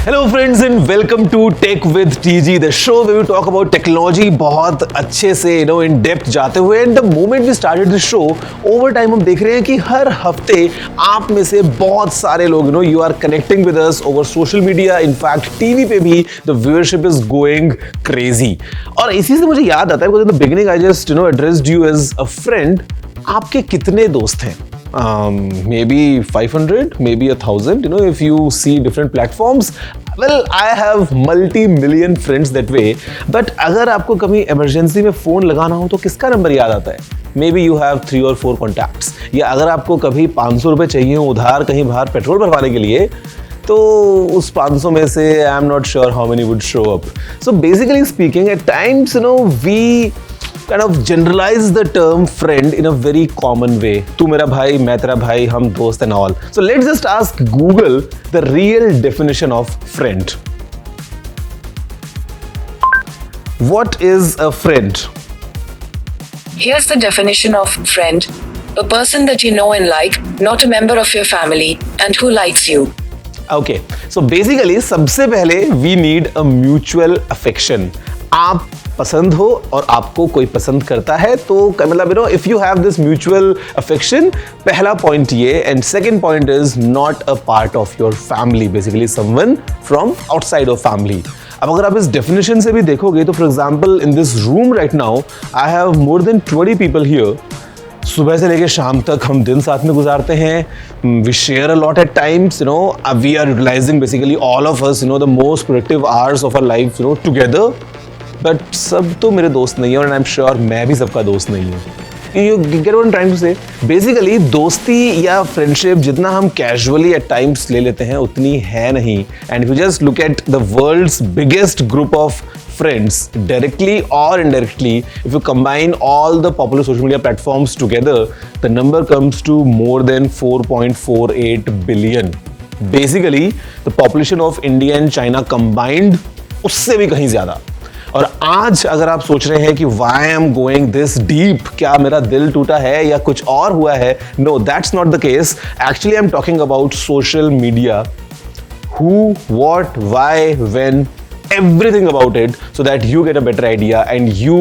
Hello friends and welcome to Tech with TG, the show where we talk about technology बहुत अच्छे से in depth जाते हुए. And the moment we started this show, over time हम देख रहे हैं कि हर हफ्ते आप में से बहुत सारे लोग you are connecting with us over social media. In fact, TV पे भी the viewership is going crazy. और इसी से मुझे याद आता है because in the beginning I just addressed you as a friend. आपके कितने दोस्त हैं? Maybe 500, maybe 1,000, if you see different platforms. Well, I have multi-million friends that way. But अगर आपको कभी emergency में phone लगाना हो तो किसका नंबर याद आता है? Maybe you have 3 or 4 contacts. या अगर आपको कभी 500 रुपए चाहिए उधार कहीं बाहर पेट्रोल भरवाने के लिए तो उस 500 में से I'm not sure how many would show up. So basically speaking, at times, we kind of generalize the term friend in a very common way. तू मेरा भाई, मैं तेरा भाई, हम दोस्त and all. So let's just ask Google the real definition of friend. What is a friend? Here's the definition of friend. A person that you know and like, not a member of your family, and who likes you. Okay, so basically सबसे पहले we need a mutual affection. आप पसंद हो और आपको कोई पसंद करता है तो मतलब if you have this mutual affection, पहला point ये, and second point is not a part of your family, basically someone from outside of family. अब अगर आप इस definition से भी देखोगे तो for example in this room right now I have more than 20 people here. सुबह से लेके शाम तक हम दिन साथ में गुजारते हैं. We share a lot at times, we are utilizing basically all of us, the most productive hours of our life, together. But सब तो मेरे दोस्त नहीं है और आई एम श्योर मैं भी सबका दोस्त नहीं हूँ. You get what I'm trying to say? Basically दोस्ती या फ्रेंडशिप जितना हम कैजुअली एट टाइम्स ले लेते हैं उतनी है नहीं. And if you just look at the world's biggest group of friends, directly or indirectly, if you combine all the popular social media platforms together, the number comes to more than 4.48 billion. Basically, the population of India and China combined उससे भी कहीं ज़्यादा. और आज अगर आप सोच रहे हैं कि why I'm going this deep, क्या मेरा दिल टूटा है या कुछ और हुआ है? No, that's not the case. Actually, I'm talking about social media. Who, what, why, when, everything about it so that you get a better idea and you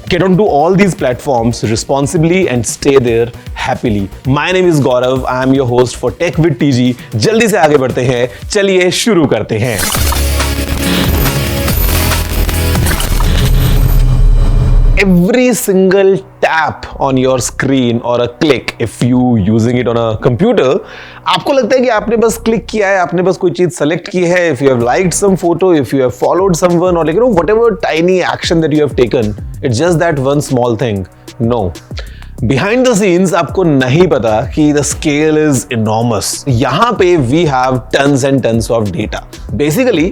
get onto all these platforms responsibly and stay there happily. My name is Gaurav. I am your host for Tech with TG. जल्दी से आगे बढ़ते हैं. चलिए शुरू करते हैं. Every single tap on your screen or a click if you using it on a computer, आपको लगता है कि आपने बस क्लिक किया है, आपने बस कोई चीज सेलेक्ट की है. If you have liked some photo, if you have followed someone or whatever tiny action that you have taken, it's just that one small thing. No. Behind the scenes आपको नहीं पता कि the scale is enormous. यहाँ पे we have tons and tons of data. Basically,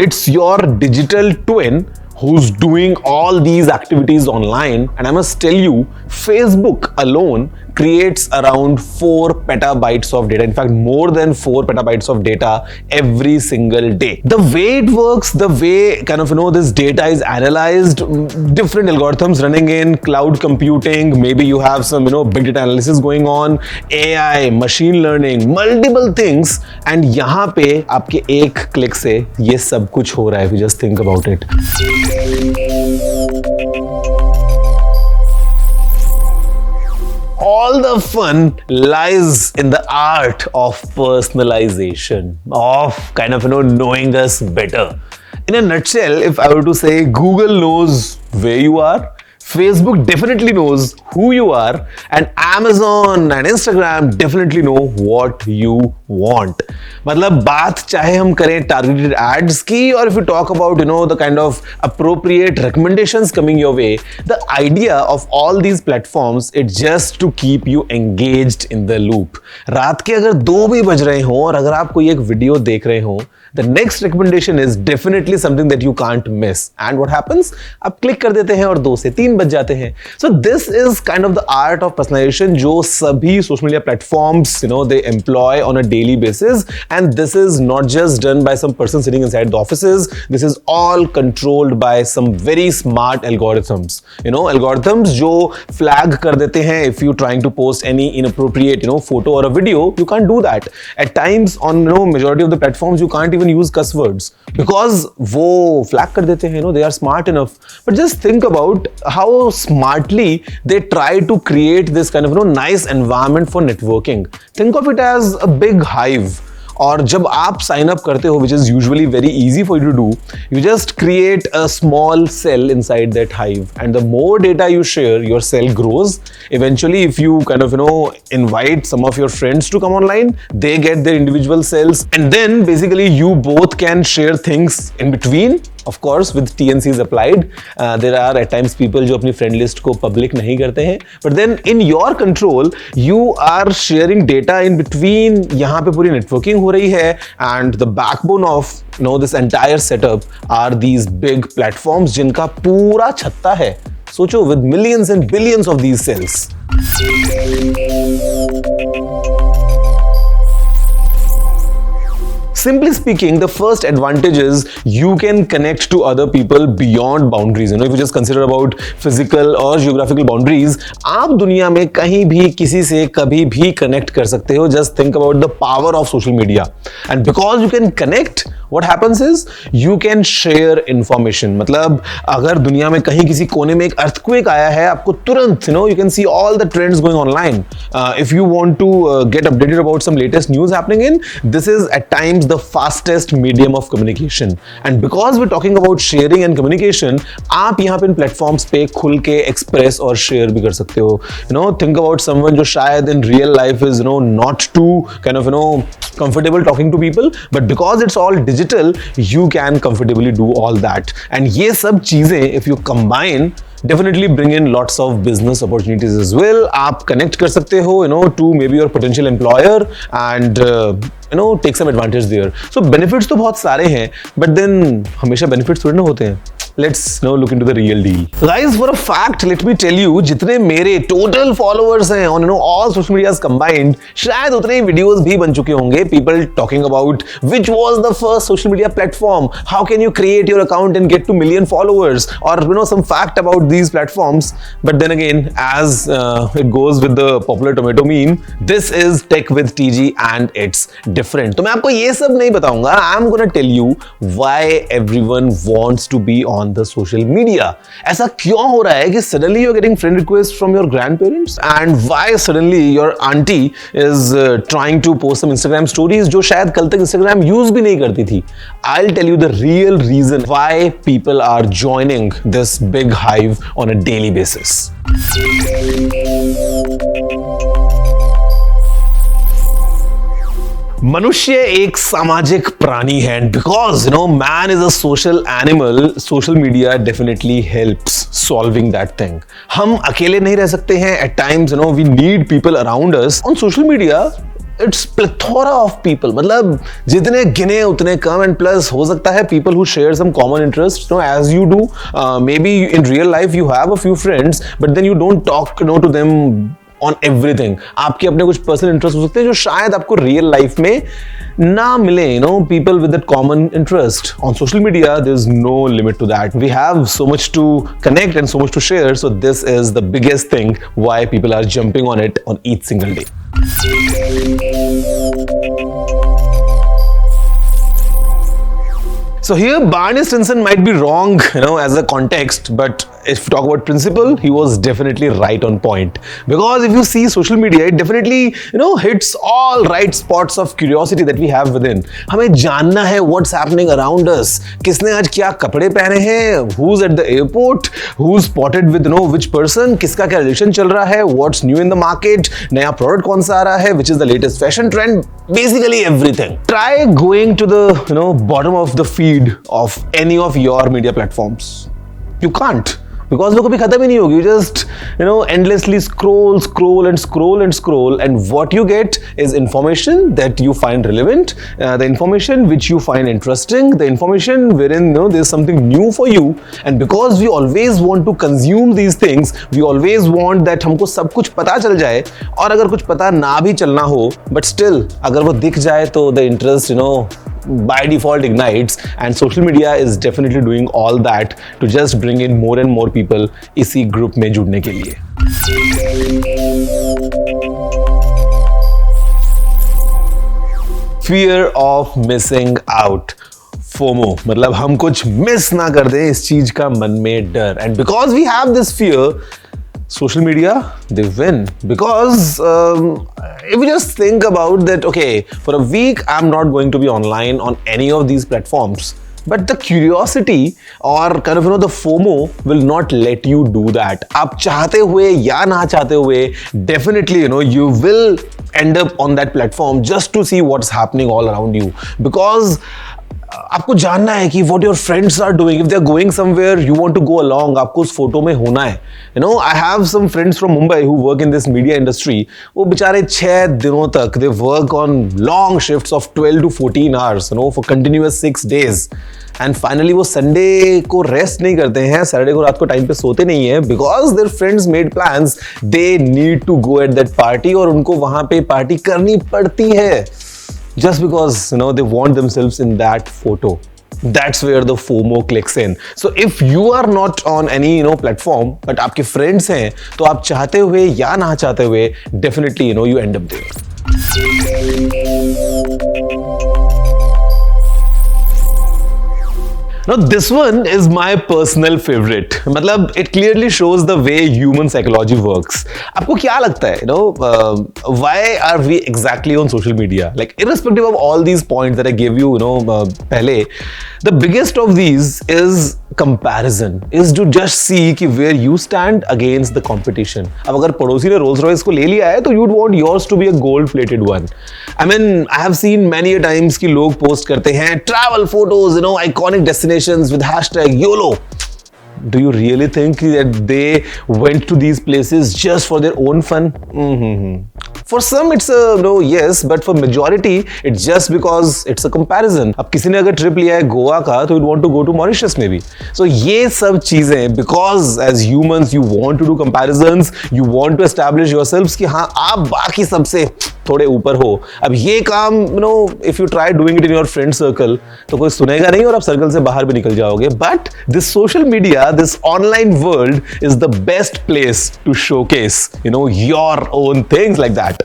it's your digital twin who's doing all these activities online, and I must tell you, Facebook alone creates around 4 petabytes of data. In fact, more than 4 petabytes of data every single day. The way it works, the way this data is analyzed, different algorithms running in cloud computing, maybe you have some big data analysis going on, AI, machine learning, multiple things, and यहाँ पे आपके एक click से ये सब कुछ हो रहा है. If you just think about it. All the fun lies in the art of personalization, of knowing us better. In a nutshell, if I were to say, Google knows where you are, Facebook definitely knows who you are, and Amazon and Instagram definitely know what you want. मतलब बात चाहे हम करें targeted ads की, or if you talk about the kind of appropriate recommendations coming your way, the idea of all these platforms it's just to keep you engaged in the loop. रात के अगर 2 भी बज रहे हो और अगर आप कोई एक वीडियो देख रहे हो, the next recommendation is definitely something that you can't miss. And what happens? आप क्लिक कर देते हैं और 2 से 3 बज जाते हैं. So this is kind of the art of personalization जो सभी social media platforms they employ on a daily basis, and this is not just done by some person sitting inside the offices. This is all controlled by some very smart algorithms. Algorithms जो flag कर देते हैं if you trying to post any inappropriate photo or a video. You can't do that. At times on majority of the platforms you can't even use cuss words because वो flag कर देते हैं, they are smart enough. But just think about how smartly they try to create this kind of nice environment for networking. Think of it as a big hive. और जब आप sign up करते हो, which is usually very easy for you to do, you just create a small cell inside that hive, and the more data you share, your cell grows. Eventually, if you kind of invite some of your friends to come online, they get their individual cells, and then basically you both can share things in between. Of course, with TNCs applied, there are at times people जो अपनी friend list को public नहीं करते हैं, but then in your control, you are sharing data in between. यहाँ पे पूरी networking हो रही है, and the backbone of this entire setup are these big platforms जिनका पूरा छत्ता है. सोचो, with millions and billions of these cells. Simply speaking, the first advantage is you can connect to other people beyond boundaries. If you just consider about physical or geographical boundaries, आप दुनिया में कहीं भी किसी से कभी भी connect कर सकते हो. Just think about the power of social media. And because you can connect, what happens is you can share information. मतलब अगर दुनिया में कहीं किसी कोने में एक earthquake आया है, आपको तुरंत you can see all the trends going online. If you want to get updated about some latest news happening in, this is at times the fastest medium of communication. And because we're talking about sharing and communication, आप यहाँ पे इन platforms पे खुल के express और share भी कर सकते हो. Think about someone जो शायद in real life is not too kind of comfortable talking to people, but because it's all digital, you can comfortably do all that. And ये सब चीजें if you combine, definitely bring in lots of business opportunities as well. आप connect कर सकते हो to maybe your potential employer and take some advantage there. So benefits तो बहुत सारे हैं, but then हमेशा benefits थोड़ी ना होते हैं. Let's now look into the real deal. Guys, for a fact, let me tell you, जितने मेरे total followers हैं on all social medias combined, शायद उतने ही videos भी बन चुके होंगे. People talking about which was the first social media platform, how can you create your account and get to million followers, or some fact about these platforms. But then again, as it goes with the popular tomato meme, this is tech with TG and it's different. तो मैं आपको ये सब नहीं बताऊंगा. I'm gonna tell you why everyone wants to be on the social media. ऐसा क्यों हो रहा है कि suddenly you're getting friend requests from your grandparents, and why suddenly your auntie is trying to post some Instagram stories जो शायद कल तक Instagram use भी नहीं करती थी. I'll tell you the real reason why people are joining this big hive on a daily basis. मनुष्य एक सामाजिक प्राणी है, and because man is a social animal, social media definitely helps solving that thing. हम अकेले नहीं रह सकते हैं. At times we need people around us. On social media it's plethora of people. मतलब जितने गिने उतने कम, and plus हो सकता है people who share some common interests, as you do. Maybe in real life you have a few friends, but then you don't talk to them on everything. आपके अपने कुछ personal interests हो सकते हैं जो शायद आपको real life में ना मिले. People with that common interest. On social media, there's no limit to that. We have so much to connect and so much to share. So this is the biggest thing why people are jumping on it on each single day. So here Barney Stinson might be wrong, as a context, but if you talk about principle, he was definitely right on point. Because if you see social media, it definitely, hits all right spots of curiosity that we have within. हमें जानना है what's happening around us. किसने आज क्या कपड़े पहने हैं? Who's at the airport? Who's spotted with which person? किसका क्या relation चल रहा है? What's new in the market? नया product कौन सा आ रहा है? Which is the latest fashion trend? Basically everything. Try going to the bottom of the feed of any of your media platforms. You can't. because वो कभी खत्म ही नहीं होगी. You just endlessly scroll, and what you get is information that you find relevant, the information which you find interesting, the information wherein there's something new for you. And because we always want to consume these things, we always want that हमको सब कुछ पता चल जाए, और अगर कुछ पता ना भी चलना हो, but still अगर वो दिख जाए तो the interest by default ignites, and social media is definitely doing all that to just bring in more and more people इसी ग्रुप में जुड़ने के लिए. fear of missing out. FOMO मतलब हम कुछ मिस ना कर दें, इस चीज का मन में डर. And because we have this fear, social media, they win. Because if you just think about that, okay, for a week I'm not going to be online on any of these platforms. But the curiosity or kind of the FOMO will not let you do that. आप चाहते हुए या ना चाहते हुए, definitely you will end up on that platform just to see what's happening all around you. Because आपको जानना है कि what your friends are doing. If they're going somewhere, you want to go along. आपको उस photo में होना है. I have some friends from Mumbai who work in this media industry. वो बेचारे 6 दिनों तक they work on long shifts of 12 to 14 hours, for continuous 6 days. And finally वो संडे को रेस्ट नहीं करते हैं, सैटरडे को रात को टाइम पे सोते नहीं हैं, because their friends made plans. They need to go at that party और उनको वहां पे पार्टी करनी पड़ती है. Just because they want themselves in that photo. That's where the FOMO clicks in. So if you are not on any platform, but आपके friends हैं, तो आप चाहते हुए या ना चाहते हुए, definitely you end up there. Now this one is my personal favorite. मतलब it clearly shows the way human psychology works. आपको क्या लगता है? Why are we exactly on social media? Like irrespective of all these points that I gave you, पहले, the biggest of these is comparison. Is to just see कि where you stand against the competition. अब अगर पड़ोसी ने Rolls Royce को ले लिया है, तो you'd want yours to be a gold-plated one. I mean, I have seen many a times कि लोग post करते हैं travel photos, iconic destinations with hashtag YOLO. Do you really think that they went to these places just for their own fun? For some it's a yes, but for majority it's just because it's a comparison. अब किसी ने अगर trip लिया है गोवा का, तो you'd want to go to Mauritius maybe. So ये सब चीजें, because as humans you want to do comparisons, you want to establish yourselves कि हाँ आप बाकी सबसे थोड़े ऊपर हो. अब ये काम if you try doing it in your friend circle, तो कोई सुनेगा नहीं और आप सर्कल से बाहर भी निकल जाओगे. But this social media, this online world is the best place to showcase your own things like that.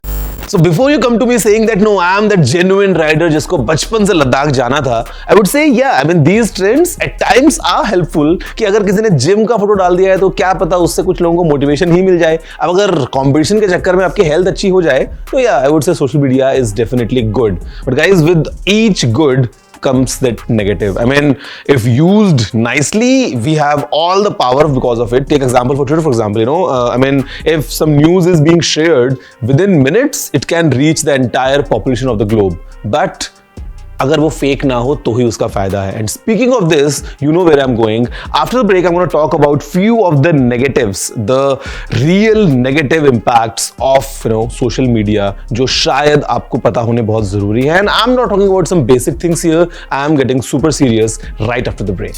So before you come to me saying that no, I am that genuine rider जिसको बचपन से लद्दाख जाना था, I would say yeah, I mean these trends at times are helpful. कि अगर किसी ने gym का फोटो डाल दिया है, तो क्या पता उससे कुछ लोगों को मोटिवेशन ही मिल जाए. अब अगर कंपटीशन के चक्कर में आपकी हेल्थ अच्छी हो जाए, तो yeah, I would say social media is definitely good. But guys, with each good comes that negative. I mean, if used nicely, we have all the power because of it. Take example for Twitter, for example, I mean, if some news is being shared, within minutes, it can reach the entire population of the globe. But अगर वो fake ना हो तो ही उसका फायदा है. And speaking of this, you know where I'm going. After the break, I'm going to talk about few of the negatives, the real negative impacts of social media, जो शायद आपको पता होने बहुत जरूरी है. And I'm not talking about some basic things here. I'm getting super serious right after the break.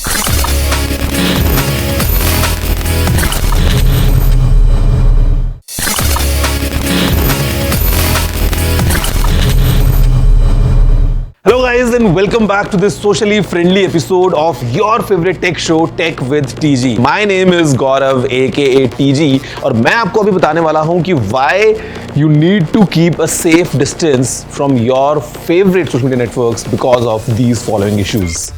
Hello guys and welcome back to this socially friendly episode of your favorite tech show Tech with TG. My name is Gaurav aka TG और मैं आपको अभी बताने वाला हूँ कि why you need to keep a safe distance from your favorite social media networks because of these following issues.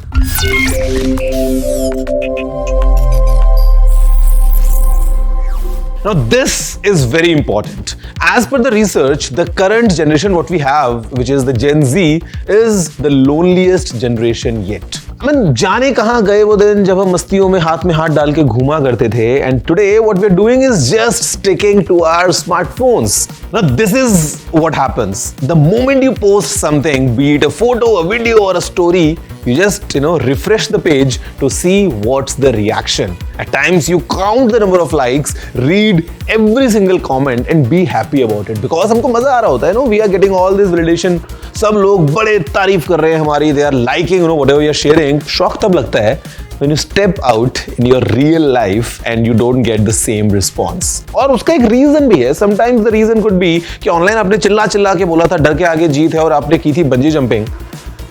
Now this is very important. As per the research, the current generation what we have, which is the Gen Z, is the loneliest generation yet. I mean, जाने कहाँ गए वो दिन जब हम मस्तियों में हाथ डाल के घूमा करते थे, and today what we're doing is just sticking to our smartphones. Now this is what happens. The moment you post something, be it a photo, a video or a story, you just refresh the page to see what's the reaction. At times you count the number of likes, read every single comment and be happy about it because हमको मजा आ रहा होता है. We are getting all this validation. सब लोग बड़े तारीफ कर रहे हैं हमारी, they are liking whatever you are sharing. शौक तब लगता है when you step out in your real life and you don't get the same response. और उसका एक reason भी है. Sometimes the reason could be कि online आपने चिल्ला के बोला था डर के आगे जीत है और आपने की थी बंजी जंपिंग.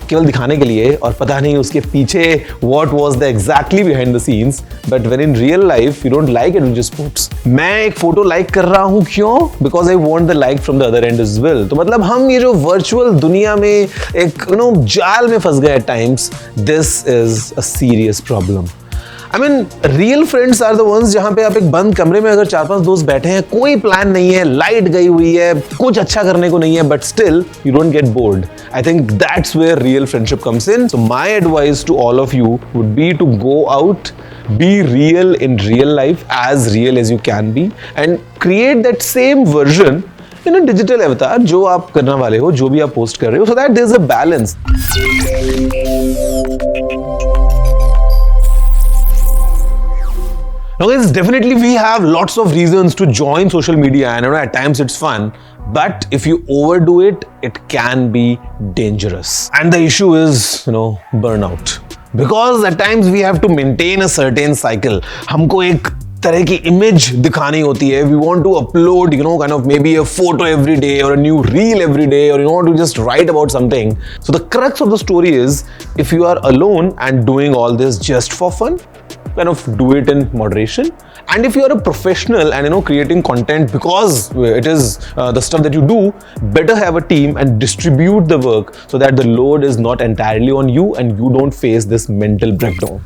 केवल दिखाने के लिए, और पता नहीं उसके पीछे what was the exactly behind the scenes, but when in real life you don't like it, just posts. मैं एक फोटो लाइक कर रहा हूँ, क्यों? Because I want the like from the other end as well. तो मतलब हम ये जो वर्चुअल दुनिया में एक जाल में फंस गए at times. This is a serious problem. I mean, real friends are the ones जहां पे आप एक बंद कमरे में अगर 4-5 दोस्त बैठे हैं, कोई प्लान नहीं है, लाइट गई हुई है, कुछ अच्छा करने को नहीं है, but still you don't get bored. I think that's where real friendship comes in. So my advice to all of you would be to go out, be real in real life, as real as you can be, and create that same version in a digital avatar जो आप करने वाले हो, जो भी आप post कर रहे हो, so that there's a balance. Now guys, definitely we have lots of reasons to join social media, and at times it's fun, but if you overdo it, it can be dangerous. And the issue is, burnout. Because at times we have to maintain a certain cycle. हमको एक तरह की image दिखानी होती है. We want to upload, kind of maybe a photo every day or a new reel every day, or to just write about something. So the crux of the story is, if you are alone and doing all this just for fun, kind of do it in moderation. And if you are a professional and creating content because it is the stuff that you do, better have a team and distribute the work so that the load is not entirely on you and you don't face this mental breakdown.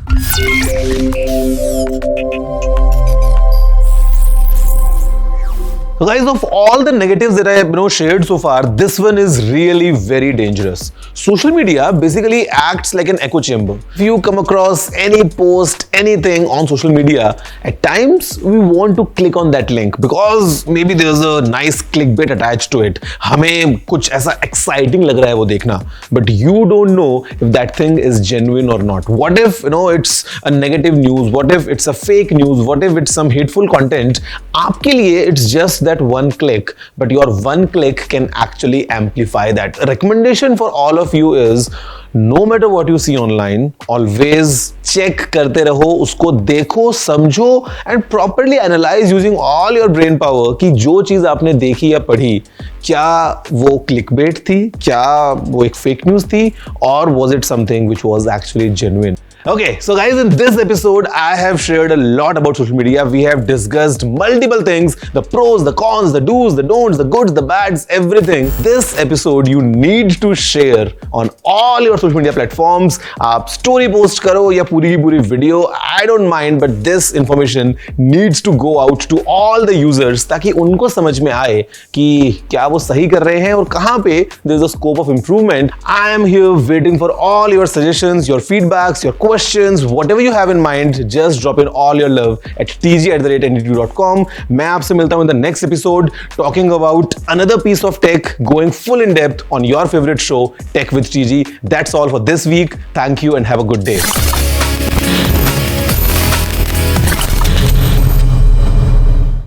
So guys, of all the negatives that I have shared so far, this one is really very dangerous. Social media basically acts like an echo chamber. If you come across any post, anything on social media, at times we want to click on that link because maybe there's a nice clickbait attached to it. हमें कुछ ऐसा exciting लग रहा है वो देखना, but you don't know if that thing is genuine or not. What if it's a negative news? What if it's a fake news? What if it's some hateful content? आपके लिए it's just that one click, but your one click can actually amplify that. A recommendation for all of you is, no matter what you see online, always check करते रहो, उसको देखो, समझो, and properly analyze using all your brain power कि जो चीज आपने देखी या पढ़ी, क्या वो clickbait थी, क्या वो एक fake news थी, or was it something which was actually genuine. Okay, so guys, in this episode, I have shared a lot about social media. We have discussed multiple things, the pros, the cons, the do's, the don'ts, the goods, the bads, everything. This episode you need to share on all your social media platforms. आप story post करो या पूरी की पूरी video, I don't mind, but this information needs to go out to all the users ताकि उनको समझ में आए कि क्या वो सही कर रहे हैं और कहाँ पे there's a scope of improvement. I am here waiting for all your suggestions, your feedbacks, your questions, whatever you have in mind, just drop in all your love at tg@ndtv.com. मैं आपसे मिलता हूँ in the next episode talking about another piece of tech, going full in depth on your favorite show, Tech with TG. That's all for this week. Thank you and have a good day.